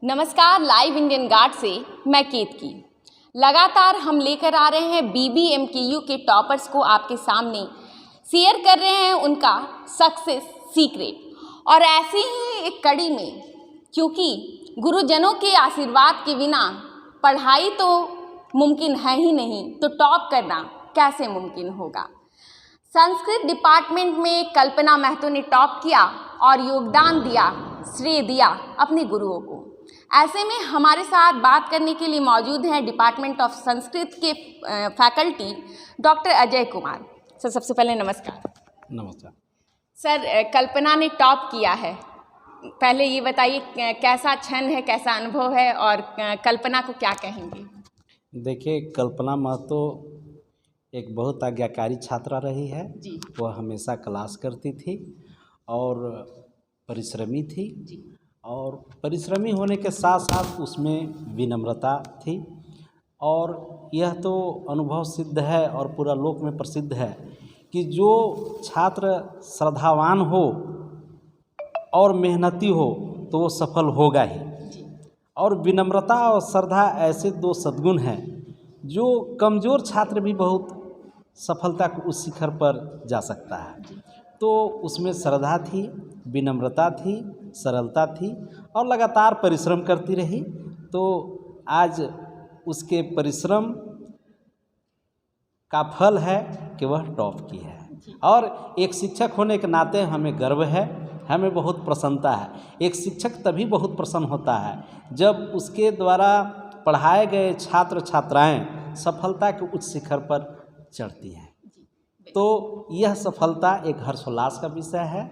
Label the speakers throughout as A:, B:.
A: नमस्कार, live Indian guard से मैं केतकी। लगातार हम लेकर आ रहे हैं BBMKU के टॉपर्स को आपके सामने, शेयर कर रहे हैं उनका सक्सेस सीक्रेट। और ऐसी ही एक कड़ी में, क्योंकि गुरुजनों के आशीर्वाद के बिना पढ़ाई तो मुमकिन है ही नहीं, तो टॉप करना कैसे मुमकिन होगा। संस्कृत डिपार्टमेंट में कल्पना महतो ने टॉप किया और योगदान दिया, श्रेय दिया अपने गुरुओं को। ऐसे में हमारे साथ बात करने के लिए मौजूद हैं डिपार्टमेंट ऑफ संस्कृत के faculty doctor Ajay Kumar. Sir, सबसे पहले नमस्कार।
B: नमस्कार
A: सर, कल्पना ने टॉप किया है, पहले ये बताइए कैसा क्षण है, कैसा अनुभव है और कल्पना को क्या कहेंगे।
B: देखिए, कल्पना महतो एक बहुत आज्ञाकारी छात्रा रही है
A: जी।
B: वह हमेशा क्लास करती थी और परिश्रमी थी
A: जी।
B: और परिश्रमी होने के साथ साथ उसमें विनम्रता थी। और यह तो अनुभव सिद्ध है और पूरा लोक में प्रसिद्ध है कि जो छात्र श्रद्धावान हो और मेहनती हो तो वो सफल होगा ही। और विनम्रता और श्रद्धा ऐसे दो सद्गुण हैं जो कमज़ोर छात्र भी बहुत सफलता के उस शिखर पर जा सकता है। तो उसमें श्रद्धा थी, विनम्रता थी, सरलता थी और लगातार परिश्रम करती रही। तो आज उसके परिश्रम का फल है कि वह टॉप की है। और एक शिक्षक होने के नाते हमें गर्व है, हमें बहुत प्रसन्नता है। एक शिक्षक तभी बहुत प्रसन्न होता है जब उसके द्वारा पढ़ाए गए छात्र छात्राएं सफलता के उच्च शिखर पर चढ़ती हैं। तो यह सफलता एक हर्षोल्लास का विषय है,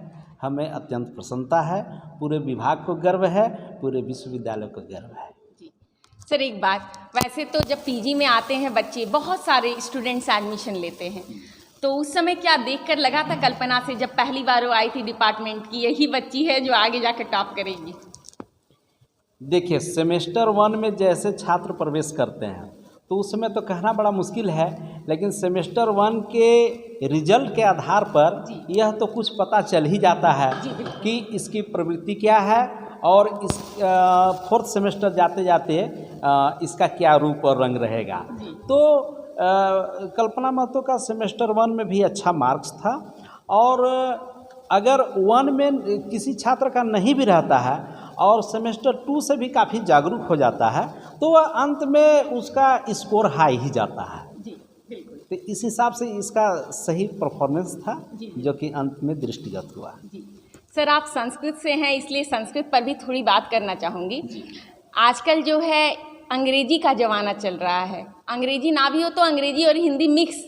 B: हमें अत्यंत प्रसन्नता है, पूरे विभाग को गर्व है, पूरे विश्वविद्यालय को गर्व है।
A: सर, एक बात, वैसे तो जब PG में आते हैं बच्चे, बहुत सारे स्टूडेंट्स एडमिशन लेते हैं, तो उस समय क्या देखकर लगा था कल्पना से जब पहली बार वो आई थी डिपार्टमेंट की, यही बच्ची है जो आगे जाकर टॉप करेगी?
B: देखिए, सेमेस्टर 1 में जैसे छात्र प्रवेश करते हैं तो उस समय तो कहना बड़ा मुश्किल है, लेकिन सेमेस्टर 1 के रिजल्ट के आधार पर यह तो कुछ पता चल ही जाता है कि इसकी प्रवृत्ति क्या है और इस 4th सेमेस्टर जाते जाते इसका क्या रूप और रंग रहेगा। तो कल्पना महतो का सेमेस्टर 1 में भी अच्छा मार्क्स था और अगर 1 में किसी छात्र का नहीं भी रहता है और सेमेस्टर 2 से भी काफ़ी जागरूक हो जाता है तो वह अंत में उसका स्कोर हाई ही जाता है।
A: जी, बिल्कुल।
B: तो इस हिसाब से इसका सही परफॉर्मेंस था जो कि अंत में दृष्टिगत हुआ।
A: जी। सर, आप संस्कृत से हैं, इसलिए संस्कृत पर भी थोड़ी बात करना चाहूँगी। आजकल जो है अंग्रेजी का ज़माना चल रहा है, अंग्रेजी ना भी हो तो अंग्रेजी और हिंदी मिक्स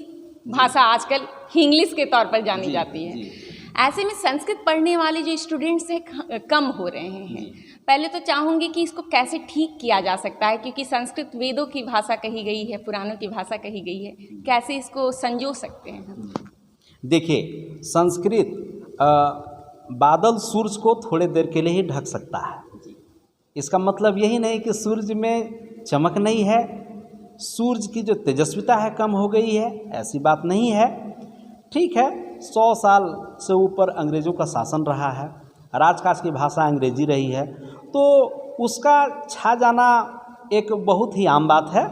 A: भाषा आजकल इंग्लिश के तौर पर जानी जाती है। ऐसे में संस्कृत पढ़ने वाले जो स्टूडेंट्स हैं कम हो रहे हैं। पहले तो चाहूँगी कि इसको कैसे ठीक किया जा सकता है, क्योंकि संस्कृत वेदों की भाषा कही गई है, पुराणों की भाषा कही गई है, कैसे इसको संजो सकते हैं हम?
B: देखिए, संस्कृत बादल सूरज को थोड़े देर के लिए ही ढक सकता है। इसका मतलब यही नहीं कि सूरज में चमक नहीं है, सूरज की जो तेजस्विता है कम हो गई है, ऐसी बात नहीं है। ठीक है, 100 साल से ऊपर अंग्रेज़ों का शासन रहा है, राजकाज की भाषा अंग्रेजी रही है, तो उसका छा जाना एक बहुत ही आम बात है।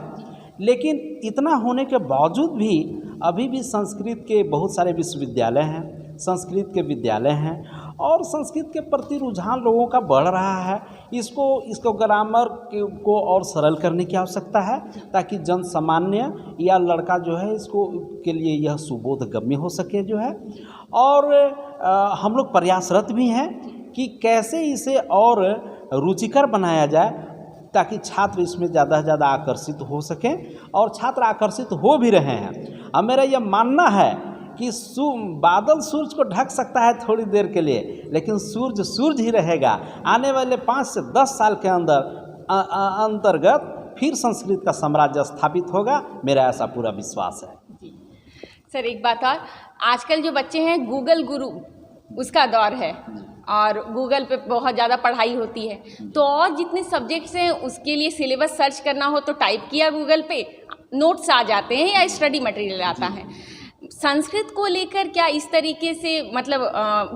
B: लेकिन इतना होने के बावजूद भी अभी भी संस्कृत के बहुत सारे विश्वविद्यालय हैं, संस्कृत के विद्यालय हैं और संस्कृत के प्रति रुझान लोगों का बढ़ रहा है। इसको ग्रामर को और सरल करने की आवश्यकता है ताकि जन सामान्य या लड़का जो है इसको के लिए यह सुबोध गम्य हो सके जो है। और हम लोग प्रयासरत भी हैं कि कैसे इसे और रुचिकर बनाया जाए ताकि छात्र इसमें ज़्यादा से ज़्यादा आकर्षित हो सकें और छात्र आकर्षित हो भी रहे हैं। अब मेरा यह मानना है कि बादल सूरज को ढक सकता है थोड़ी देर के लिए, लेकिन सूरज ही रहेगा। आने वाले 5 से 10 साल के अंतर्गत फिर संस्कृत का साम्राज्य स्थापित होगा, मेरा ऐसा पूरा विश्वास है।
A: जी। सर, एक बात और, आजकल जो बच्चे हैं गूगल गुरु उसका दौर है और गूगल पे बहुत ज़्यादा पढ़ाई होती है, तो और जितने सब्जेक्ट्स हैं उसके लिए सिलेबस सर्च करना हो तो टाइप किया गूगल पे, नोट्स आ जाते हैं या स्टडी मटेरियल आता है। संस्कृत को लेकर क्या इस तरीके से मतलब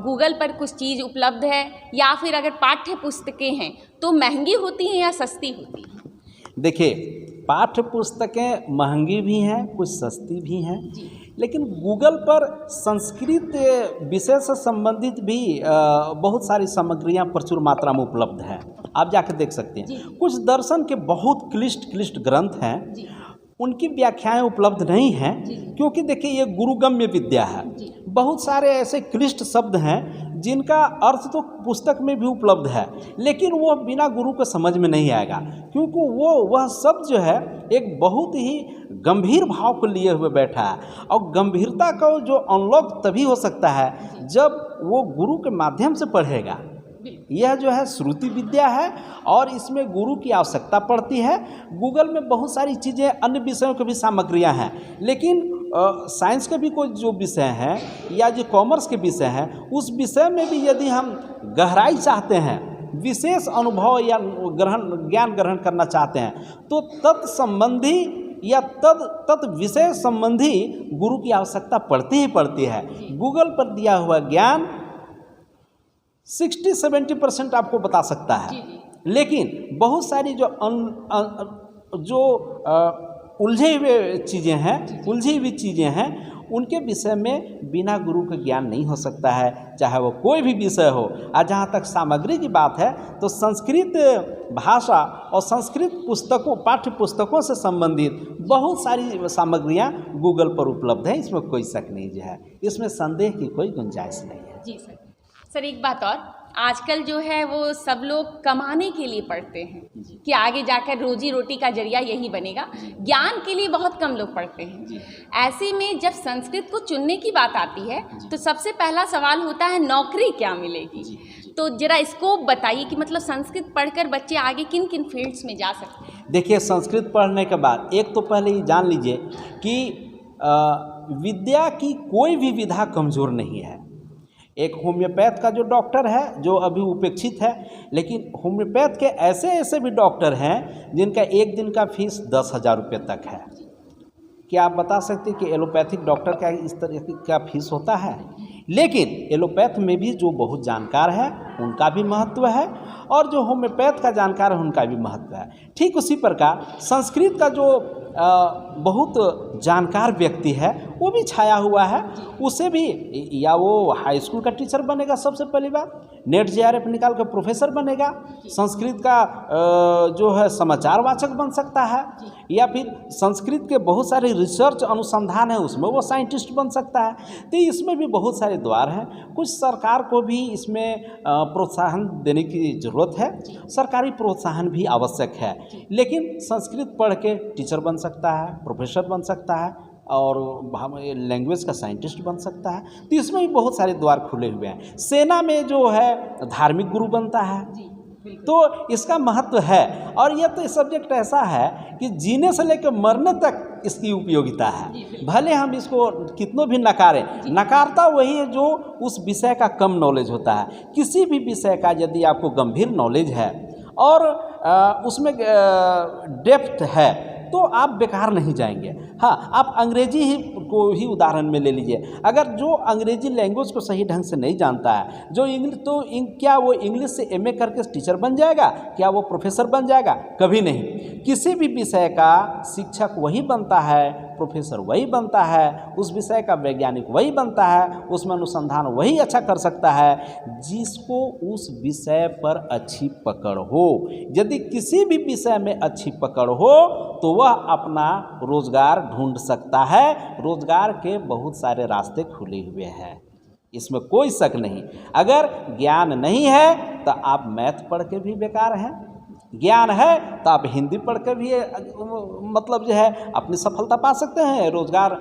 A: गूगल पर कुछ चीज़ उपलब्ध है, या फिर अगर पाठ्य पुस्तकें हैं तो महंगी होती हैं या सस्ती होती हैं?
B: देखिए, पाठ्य पुस्तकें महंगी भी हैं, कुछ सस्ती भी हैं, लेकिन गूगल पर संस्कृत विषय से संबंधित भी बहुत सारी सामग्रियां प्रचुर मात्रा में उपलब्ध हैं। आप जाकर देख सकते हैं। कुछ दर्शन के बहुत क्लिष्ट ग्रंथ हैं, उनकी व्याख्याएं उपलब्ध नहीं हैं, क्योंकि देखिए ये गुरुगम्य विद्या है। बहुत सारे ऐसे क्लिष्ट शब्द हैं जिनका अर्थ तो पुस्तक में भी उपलब्ध है, लेकिन वो बिना गुरु को समझ में नहीं आएगा, क्योंकि वह शब्द जो है एक बहुत ही गंभीर भाव को लिए हुए बैठा है। और गंभीरता का जो अनलॉक तभी हो सकता है जब वो गुरु के माध्यम से पढ़ेगा। यह जो है श्रुति विद्या है और इसमें गुरु की आवश्यकता पड़ती है। गूगल में बहुत सारी चीज़ें, अन्य विषयों की भी सामग्रियां हैं, लेकिन साइंस के भी कोई जो विषय हैं या जो कॉमर्स के विषय हैं, उस विषय में भी यदि हम गहराई चाहते हैं, विशेष अनुभव या ज्ञान ग्रहण करना चाहते हैं, तो तत्संबंधी या तत् विषय संबंधी गुरु की आवश्यकता पड़ती ही पड़ती है। गूगल पर दिया हुआ ज्ञान 60-70% आपको बता सकता है, लेकिन बहुत सारी जो उलझे हुए चीज़ें हैं, उनके विषय में बिना गुरु के ज्ञान नहीं हो सकता है, चाहे वो कोई भी विषय हो। और जहाँ तक सामग्री की बात है, तो संस्कृत भाषा और संस्कृत पुस्तकों, पाठ्य पुस्तकों से संबंधित बहुत सारी सामग्रियाँ गूगल पर उपलब्ध है, इसमें कोई शक नहीं जो है, इसमें संदेह की कोई गुंजाइश नहीं है।
A: जी सर, एक बात और, आजकल जो है वो सब लोग कमाने के लिए पढ़ते हैं कि आगे जाकर रोजी रोटी का जरिया यही बनेगा, ज्ञान के लिए बहुत कम लोग पढ़ते हैं। ऐसे में जब संस्कृत को चुनने की बात आती है तो सबसे पहला सवाल होता है नौकरी क्या मिलेगी। तो जरा स्कोप बताइए कि मतलब संस्कृत पढ़कर बच्चे आगे किन किन फील्ड्स में जा सकते हैं।
B: देखिए, संस्कृत पढ़ने के बाद एक तो पहले ये जान लीजिए कि विद्या की कोई भी विधा कमज़ोर नहीं है। एक होम्योपैथ का जो डॉक्टर है, जो अभी उपेक्षित है, लेकिन होम्योपैथ के ऐसे भी डॉक्टर हैं जिनका एक दिन का फीस 10,000 रुपये तक है। क्या आप बता सकते हैं कि एलोपैथिक डॉक्टर का इस तरह का फीस होता है? लेकिन एलोपैथ में भी जो बहुत जानकार है उनका भी महत्व है, और जो होम्योपैथ का जानकार है उनका भी महत्व है। ठीक उसी प्रकार संस्कृत का जो बहुत जानकार व्यक्ति है वो भी छाया हुआ है, उसे भी, या वो हाई स्कूल का टीचर बनेगा, सबसे पहली बात नेट JRF निकाल कर प्रोफेसर बनेगा, संस्कृत का जो है समाचार वाचक बन सकता है, या फिर संस्कृत के बहुत सारे रिसर्च अनुसंधान है उसमें वो साइंटिस्ट बन सकता है। तो इसमें भी बहुत सारे द्वार हैं। कुछ सरकार को भी इसमें प्रोत्साहन देने की ज़रूरत है, सरकारी प्रोत्साहन भी आवश्यक है, लेकिन संस्कृत पढ़ के टीचर बन सकता है, प्रोफेसर बन सकता है, और लैंग्वेज का साइंटिस्ट बन सकता है। तो इसमें भी बहुत सारे द्वार खुले हुए हैं। सेना में जो है धार्मिक गुरु बनता है, तो इसका महत्व है। और यह तो सब्जेक्ट ऐसा है कि जीने से लेकर मरने तक इसकी उपयोगिता है। भले हम इसको कितनों भी नकारें, नकारता वही है जो उस विषय का कम नॉलेज होता है। किसी भी विषय का यदि आपको गंभीर नॉलेज है और उसमें डेप्थ है, तो आप बेकार नहीं जाएंगे। हाँ, आप अंग्रेजी ही को ही उदाहरण में ले लीजिए। अगर जो अंग्रेजी लैंग्वेज को सही ढंग से नहीं जानता है, जो इंग्लिश, तो क्या वो इंग्लिश से MA करके टीचर बन जाएगा? क्या वो प्रोफेसर बन जाएगा? कभी नहीं। किसी भी विषय का शिक्षक वही बनता है, प्रोफेसर वही बनता है, उस विषय का वैज्ञानिक वही बनता है, उसमें अनुसंधान वही अच्छा कर सकता है जिसको उस विषय पर अच्छी पकड़ हो। यदि किसी भी विषय में अच्छी पकड़ हो तो वह अपना रोजगार ढूंढ सकता है। रोजगार के बहुत सारे रास्ते खुले हुए हैं, इसमें कोई शक नहीं। अगर ज्ञान नहीं है तो आप मैथ पढ़ के भी बेकार हैं, ज्ञान है तो आप हिंदी पढ़ के भी मतलब जो है अपनी सफलता पा सकते हैं, रोजगार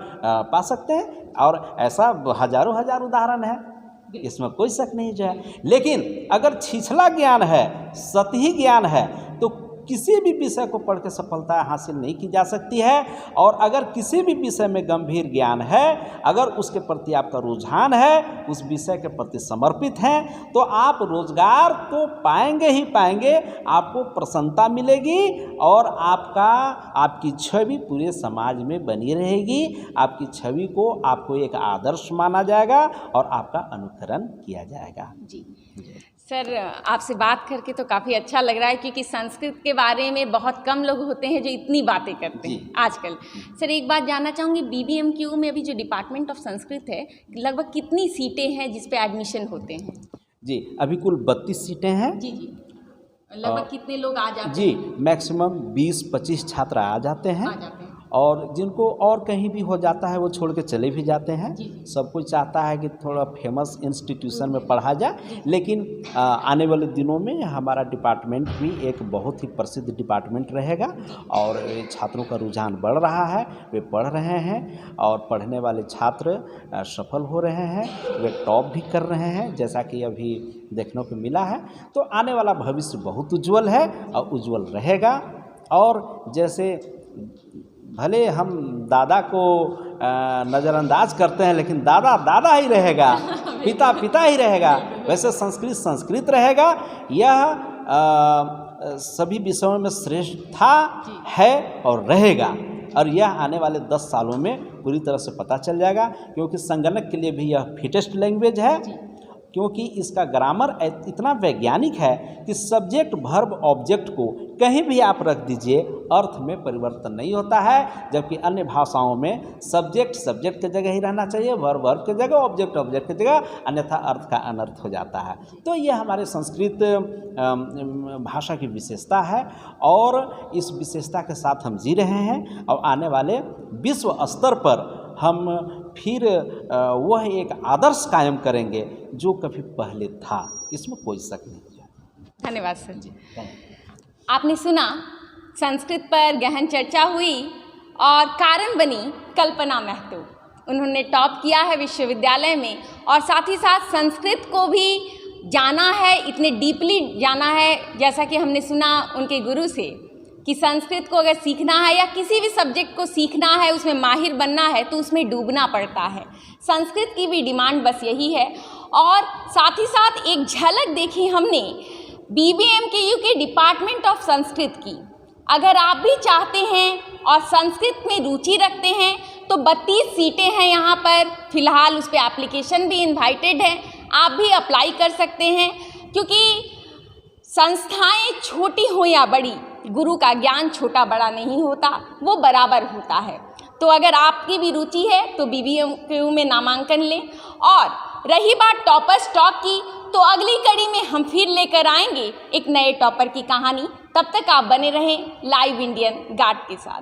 B: पा सकते हैं, और ऐसा हजारों उदाहरण है, इसमें कोई शक नहीं जो है। लेकिन अगर छिछला ज्ञान है, सतही ज्ञान है, तो किसी भी विषय को पढ़ के सफलता हासिल नहीं की जा सकती है। और अगर किसी भी विषय में गंभीर ज्ञान है, अगर उसके प्रति आपका रुझान है, उस विषय के प्रति समर्पित हैं, तो आप रोजगार तो पाएंगे ही पाएंगे, आपको प्रसन्नता मिलेगी और आपकी छवि पूरे समाज में बनी रहेगी। आपकी छवि को आपको एक आदर्श माना जाएगा और आपका अनुकरण किया जाएगा।
A: जी सर, आपसे बात करके तो काफ़ी अच्छा लग रहा है, क्योंकि संस्कृत के बारे में बहुत कम लोग होते हैं जो इतनी बातें करते हैं आजकल। सर, एक बात जानना चाहूँगी, BBMKU में अभी जो डिपार्टमेंट ऑफ संस्कृत है, लगभग कितनी सीटें हैं जिस पे एडमिशन होते हैं?
B: जी, अभी कुल 32 सीटें हैं।
A: जी जी, लगभग कितने लोग आ जाते हैं?
B: जी, मैक्सिमम 20-25 छात्र आ जाते हैं। और जिनको और कहीं भी हो जाता है वो छोड़ के चले भी जाते हैं। सब कोई चाहता है कि थोड़ा फेमस इंस्टीट्यूशन में पढ़ा जाए, लेकिन आने वाले दिनों में हमारा डिपार्टमेंट भी एक बहुत ही प्रसिद्ध डिपार्टमेंट रहेगा और छात्रों का रुझान बढ़ रहा है, वे पढ़ रहे हैं और पढ़ने वाले छात्र सफल हो रहे हैं, वे टॉप भी कर रहे हैं, जैसा कि अभी देखने को मिला है। तो आने वाला भविष्य बहुत उज्जवल है और उज्जवल रहेगा। और जैसे भले हम दादा को नज़रअंदाज करते हैं, लेकिन दादा दादा ही रहेगा, पिता पिता ही रहेगा, वैसे संस्कृत संस्कृत रहेगा। यह सभी विषयों में श्रेष्ठ था, है और रहेगा। और यह आने वाले 10 सालों में पूरी तरह से पता चल जाएगा, क्योंकि संगणक के लिए भी यह फिटेस्ट लैंग्वेज है, क्योंकि इसका ग्रामर इतना वैज्ञानिक है कि सब्जेक्ट वर्ब ऑब्जेक्ट को कहीं भी आप रख दीजिए, अर्थ में परिवर्तन नहीं होता है। जबकि अन्य भाषाओं में सब्जेक्ट सब्जेक्ट की जगह ही रहना चाहिए, वर्ब वर्ब की जगह, ऑब्जेक्ट ऑब्जेक्ट की जगह, अन्यथा अर्थ का अनर्थ हो जाता है। तो ये हमारे संस्कृत भाषा की विशेषता है और इस विशेषता के साथ हम जी रहे हैं। और आने वाले विश्व स्तर पर हम फिर वह एक आदर्श कायम करेंगे जो कभी पहले था, इसमें कोई शक नहीं है।
A: धन्यवाद सर जी। आपने सुना, संस्कृत पर गहन चर्चा हुई और कारण बनी कल्पना महतो। उन्होंने टॉप किया है विश्वविद्यालय में और साथ ही साथ संस्कृत को भी जाना है, इतने डीपली जाना है, जैसा कि हमने सुना उनके गुरु से कि संस्कृत को अगर सीखना है या किसी भी सब्जेक्ट को सीखना है, उसमें माहिर बनना है, तो उसमें डूबना पड़ता है। संस्कृत की भी डिमांड बस यही है। और साथ ही साथ एक झलक देखी हमने BBMKU के डिपार्टमेंट ऑफ संस्कृत की। अगर आप भी चाहते हैं और संस्कृत में रुचि रखते हैं तो 32 सीटें हैं यहाँ पर, फिलहाल उस पर एप्लीकेशन भी इन्वाइटेड है, आप भी अप्लाई कर सकते हैं। क्योंकि संस्थाएं छोटी हो या बड़ी, गुरु का ज्ञान छोटा बड़ा नहीं होता, वो बराबर होता है। तो अगर आपकी भी रुचि है तो BBMKU में नामांकन लें। और रही बात टॉपर्स टॉक की, तो अगली कड़ी में हम फिर लेकर आएंगे एक नए टॉपर की कहानी। तब तक आप बने रहें लाइव इंडियन गार्ड के साथ।